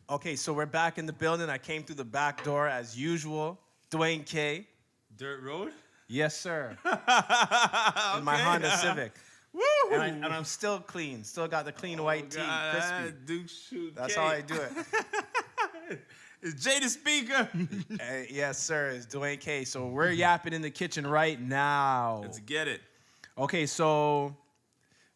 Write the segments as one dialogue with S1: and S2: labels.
S1: Okay, so we're back in the building. I came through the back door as usual. Dwayne K.
S2: Dirt road?
S1: Yes, sir.
S2: Okay.
S1: In my Honda Civic.
S2: Woo!
S1: And I'm still clean. Still got the clean white tee, crispy.
S2: Duke shoot.
S1: That's how I do it.
S2: It's Jay the speaker.
S1: Yes, sir. It's Dwayne K. So we're yapping in the kitchen right now.
S2: Let's get it.
S1: Okay, so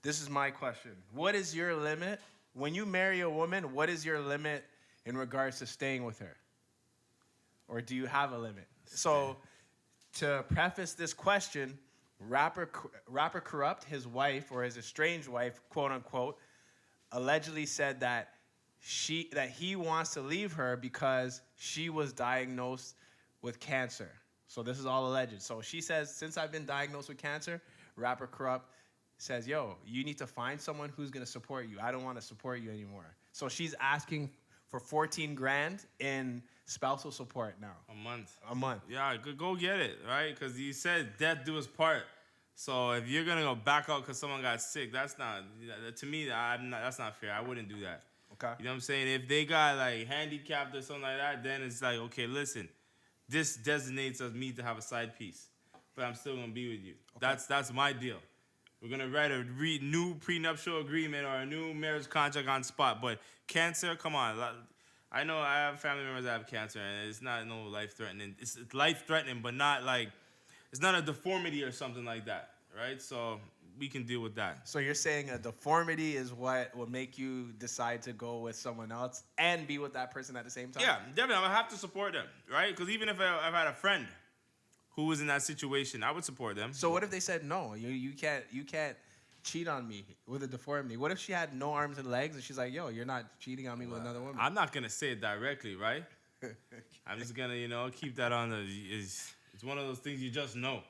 S1: this is my question. What is your limit? When you marry a woman, what is your limit in regards to staying with her? Or do you have a limit? So to preface this question, rapper Corrupt, his wife or his estranged wife, quote unquote, allegedly said that he wants to leave her because she was diagnosed with cancer. So this is all alleged. So she says, since I've been diagnosed with cancer, rapper Corrupt says, yo, you need to find someone who's going to support you. I don't want to support you anymore. So she's asking for 14 grand in spousal support now.
S2: A month. Yeah, go get it, right? Because you said death do us part. So if you're going to go back out because someone got sick, that's not, to me, that's not fair. I wouldn't do that.
S1: Okay.
S2: You know what I'm saying? If they got like handicapped or something like that, then it's like, okay, listen, this designates us me to have a side piece, but I'm still gonna be with you. Okay. That's my deal. We're gonna write a new prenuptial agreement or a new marriage contract on spot. But cancer, come on. I know I have family members that have cancer, and it's not no life threatening. It's life threatening, but not like it's not a deformity or something like that, right? So we can deal with that.
S1: So you're saying a deformity is what will make you decide to go with someone else and be with that person at the same time?
S2: Yeah, definitely. I'm going to have to support them, right? Because even if I've had a friend who was in that situation, I would support them.
S1: So what if they said, no, you can't cheat on me with a deformity? What if she had no arms and legs and she's like, yo, you're not cheating on me with another woman?
S2: I'm not going to say it directly, right? I'm just going to, keep that on the... It's one of those things you just know.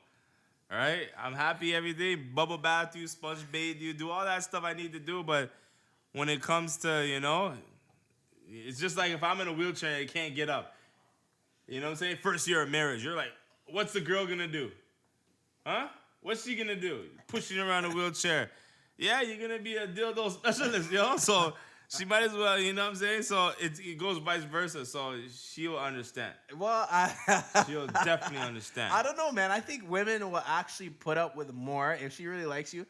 S2: All right, I'm happy every day. Bubble bath you, sponge bathe you, do all that stuff I need to do. But when it comes to, it's just like if I'm in a wheelchair and I can't get up. You know what I'm saying? First year of marriage, you're like, what's the girl gonna do? Huh? What's she gonna do? Pushing around a wheelchair. Yeah, you're gonna be a dildo specialist, So she might as well, you know what I'm saying? So it goes vice versa. So she'll understand.
S1: Well,
S2: she'll definitely understand.
S1: I don't know, man. I think women will actually put up with more. If she really likes you,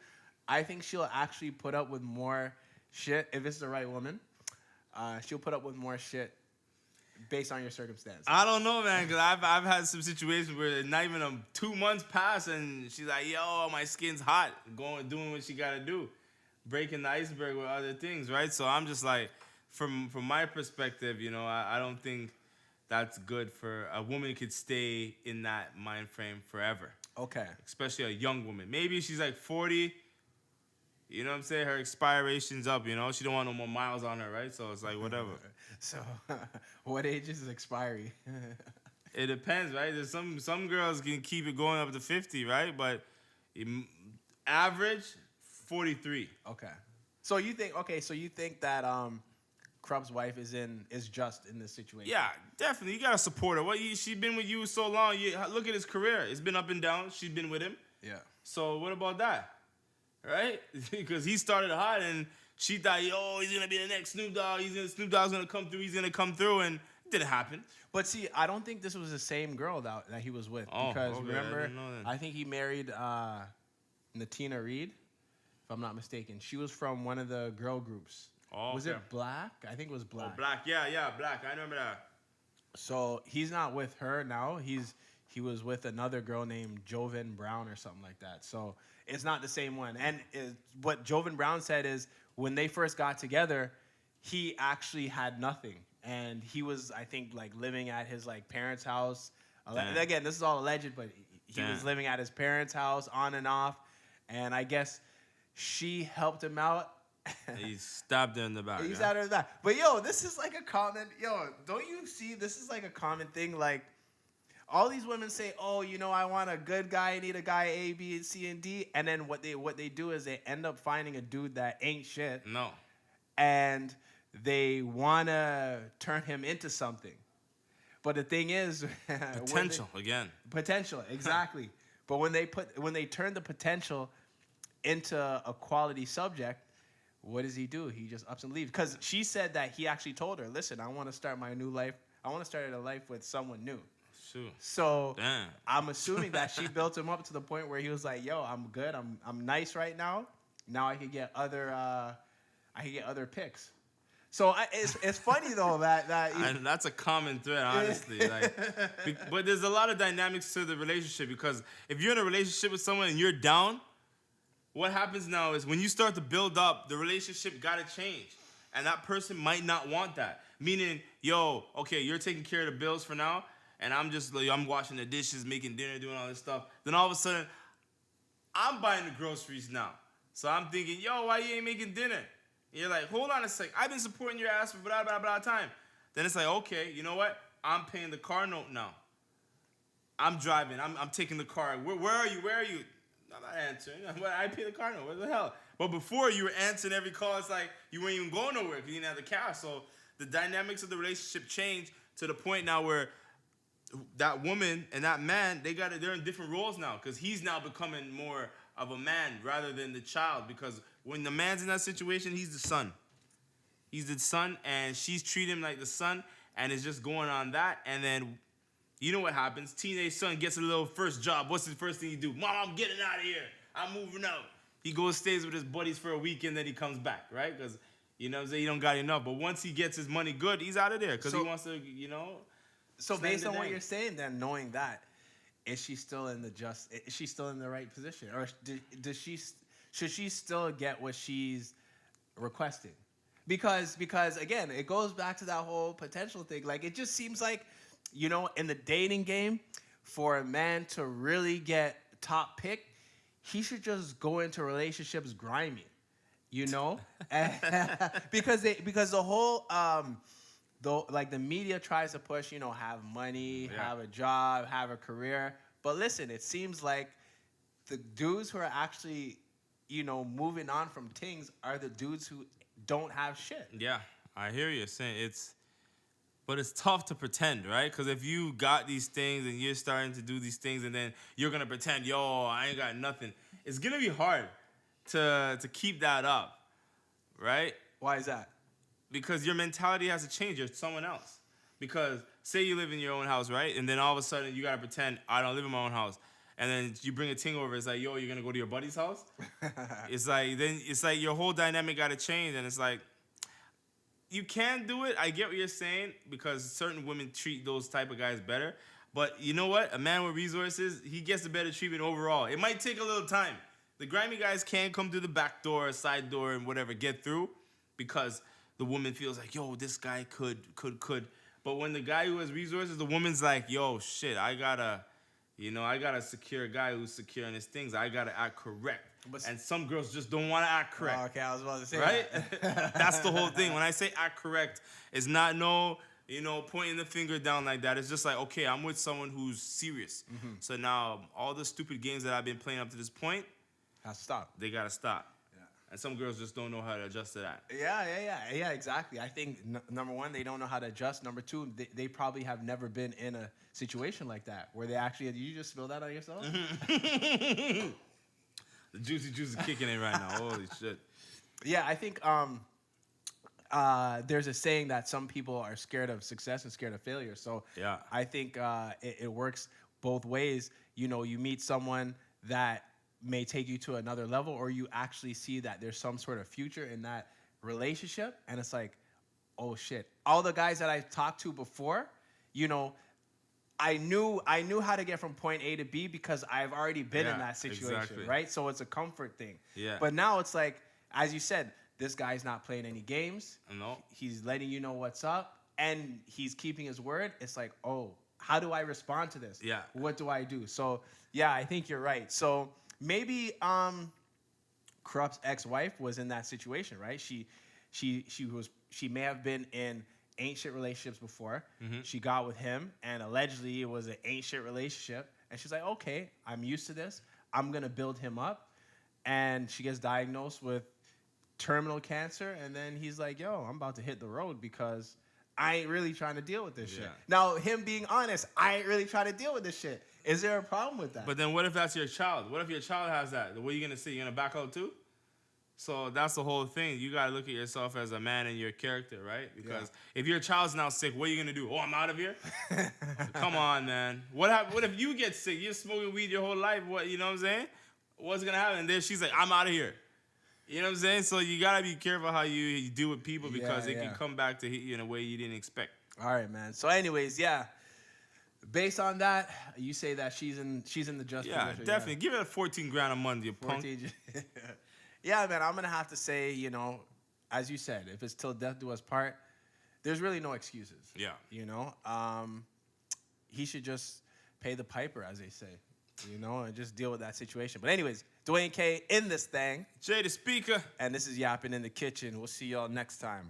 S1: I think she'll actually put up with more shit. If it's the right woman, she'll put up with more shit based on your circumstance.
S2: I don't know, man, because I've had some situations where not even 2 months pass and she's like, yo, my skin's hot, doing what she got to do. Breaking the iceberg with other things, right? So I'm just like, from my perspective, I don't think that's good for a woman could stay in that mind frame forever.
S1: Okay.
S2: Especially a young woman. Maybe she's like 40, you know what I'm saying? Her expiration's up, She don't want no more miles on her, right? So it's like, whatever.
S1: So what age is expiry?
S2: It depends, right? There's some girls can keep it going up to 50, right? But average... 43.
S1: Okay. So you think that Krup's wife is just in this situation?
S2: Yeah, definitely. You gotta support her. She's been with you so long. Look at his career. It's been up and down. She's been with him.
S1: Yeah.
S2: So what about that? Right? Because he started hot and she thought, yo, he's gonna be the next Snoop Dogg. Snoop Dogg's gonna come through. He's gonna come through, and it didn't happen.
S1: But see, I don't think this was the same girl that he was with.
S2: Oh,
S1: because
S2: okay,
S1: remember,
S2: I
S1: think he married Natina Reed. If I'm not mistaken, she was from one of the girl groups.
S2: Oh,
S1: was it Black? I think it was Black.
S2: Oh, Black. Yeah, Black. I remember that.
S1: So he's not with her now. He was with another girl named Jovan Brown or something like that. So it's not the same one. And what Jovan Brown said is when they first got together, he actually had nothing, and he was, I think, like living at his parents' house. Again, this is all alleged, but he was living at his parents' house on and off, and I guess she helped him out.
S2: He stabbed her in the back.
S1: He stabbed her in the back. But this is like a common. Don't you see? This is like a common thing. Like all these women say, "Oh, I want a good guy. I need a guy A, B, C, and D." And then what they do is they end up finding a dude that ain't shit.
S2: No.
S1: And they wanna turn him into something. But the thing is, potential, exactly. But when they turn the potential into a quality subject, what does he do? He just ups and leaves. Because she said that he actually told her, listen, I want to start my new life. I want to start a life with someone new.
S2: Shoot.
S1: So
S2: Damn.
S1: I'm assuming that she built him up to the point where he was like, yo, I'm good. I'm nice right now. Now I can get other picks. So it's funny though that
S2: And that's a common thread, honestly. But there's a lot of dynamics to the relationship, because if you're in a relationship with someone and you're down, what happens now is when you start to build up, the relationship gotta change, and that person might not want that. Meaning, yo, okay, you're taking care of the bills for now, and I'm washing the dishes, making dinner, doing all this stuff. Then all of a sudden, I'm buying the groceries now. So I'm thinking, yo, why you ain't making dinner? And you're like, hold on a sec. I've been supporting your ass for blah, blah, blah time. Then it's like, okay, you know what? I'm paying the car note now. I'm driving. I'm taking the car. Where are you? Where are you? I'm not answering. I pay the car note. What the hell? But before, you were answering every call. It's like you weren't even going nowhere because you didn't have the cash. So the dynamics of the relationship changed to the point now where that woman and that man, they're in different roles now, because he's now becoming more of a man rather than the child. Because when the man's in that situation, he's the son. He's the son, and she's treating him like the son, and it's just going on that. And then, you know what happens? Teenage son gets a little first job. What's the first thing he do? Mom, I'm getting out of here. I'm moving out. He goes, stays with his buddies for a week, and then he comes back, right? Because, you know what I'm saying, he don't got enough. But once he gets his money good, he's out of there because he wants to, you know.
S1: So based on what you're saying, then knowing that, is she still in is she still in the right position, or should she still get what she's requesting? Because again, it goes back to that whole potential thing. Like, it just seems like, you know, in the dating game, for a man to really get top pick, he should just go into relationships grimy, you know, because the whole the media tries to push, you know, have money, have a job, have a career. But listen, it seems like the dudes who are actually, you know, moving on from things are the dudes who don't have shit.
S2: Yeah, I hear you saying but it's tough to pretend, right? Because if you got these things and you're starting to do these things and then you're going to pretend, yo, I ain't got nothing, it's going to be hard to keep that up, right?
S1: Why is that?
S2: Because your mentality has to change. You're someone else. Because say you live in your own house, right? And then all of a sudden you got to pretend, I don't live in my own house. And then you bring a ting over. It's like, yo, you're going to go to your buddy's house? It's like your whole dynamic got to change. And it's like, you can do it. I get what you're saying, because certain women treat those type of guys better. But you know what? A man with resources, he gets a better treatment overall. It might take a little time. The grimy guys can come through the back door, side door, and whatever, get through, because the woman feels like, yo, this guy could. But when the guy who has resources, the woman's like, yo, shit, I gotta secure a guy who's secure in his things. I gotta act correct. And some girls just don't want to act correct.
S1: Oh, okay, I was about to say
S2: right?
S1: that.
S2: That's the whole thing. When I say act correct, it's not pointing the finger down like that. It's just like, okay, I'm with someone who's serious. Mm-hmm. So now all the stupid games that I've been playing up to this point
S1: has to stop.
S2: They gotta stop. And some girls just don't know how to adjust to that.
S1: Yeah, exactly. I think, number one, they don't know how to adjust. Number two, they probably have never been in a situation like that, where they actually, did you just spill that on yourself?
S2: The juicy juice is kicking in right now. Holy shit.
S1: Yeah, I think there's a saying that some people are scared of success and scared of failure. So
S2: yeah.
S1: I think it works both ways. You know, you meet someone that may take you to another level, or you actually see that there's some sort of future in that relationship, and it's like, oh shit. All the guys that I talked to before, you know, I knew how to get from point A to B because I've already been in that situation,
S2: exactly.
S1: right? So it's a comfort thing.
S2: Yeah.
S1: But now it's like, as you said, this guy's not playing any games.
S2: No.
S1: He's letting you know what's up, and he's keeping his word. It's like, oh, how do I respond to this?
S2: Yeah.
S1: What do I do? So yeah, I think you're right. So maybe Corrupt's ex-wife was in that situation, right? She may have been in ain't shit relationships before. Mm-hmm. She got with him, and allegedly it was an ain't shit relationship. And she's like, okay, I'm used to this. I'm gonna build him up. And she gets diagnosed with terminal cancer, and then he's like, yo, I'm about to hit the road because I ain't really trying to deal with this shit. Now, him being honest, I ain't really trying to deal with this shit. Is there a problem with that?
S2: But then what if that's your child? What if your child has that? What are you going to see? You're going to back out too? So that's the whole thing. You gotta look at yourself as a man and your character, right? Because if your child's now sick, what are you gonna do? Oh, I'm out of here. So come on, man. What if you get sick? You're smoking weed your whole life. What, you know what I'm saying? What's gonna happen? And then she's like, I'm out of here. You know what I'm saying? So you gotta be careful how you deal with people because it can come back to hit you in a way you didn't expect.
S1: All right, man. So, anyways, yeah. Based on that, you say that she's in the just position.
S2: Definitely. Give it 14 grand a month, you punk.
S1: Yeah, man. I'm gonna have to say, you know, as you said, if it's till death do us part, there's really no excuses.
S2: Yeah.
S1: You know, he should just pay the piper, as they say. You know, and just deal with that situation. But anyways, Dwayne K in this thing.
S2: Jay the speaker.
S1: And this is Yapping in the Kitchen. We'll see y'all next time.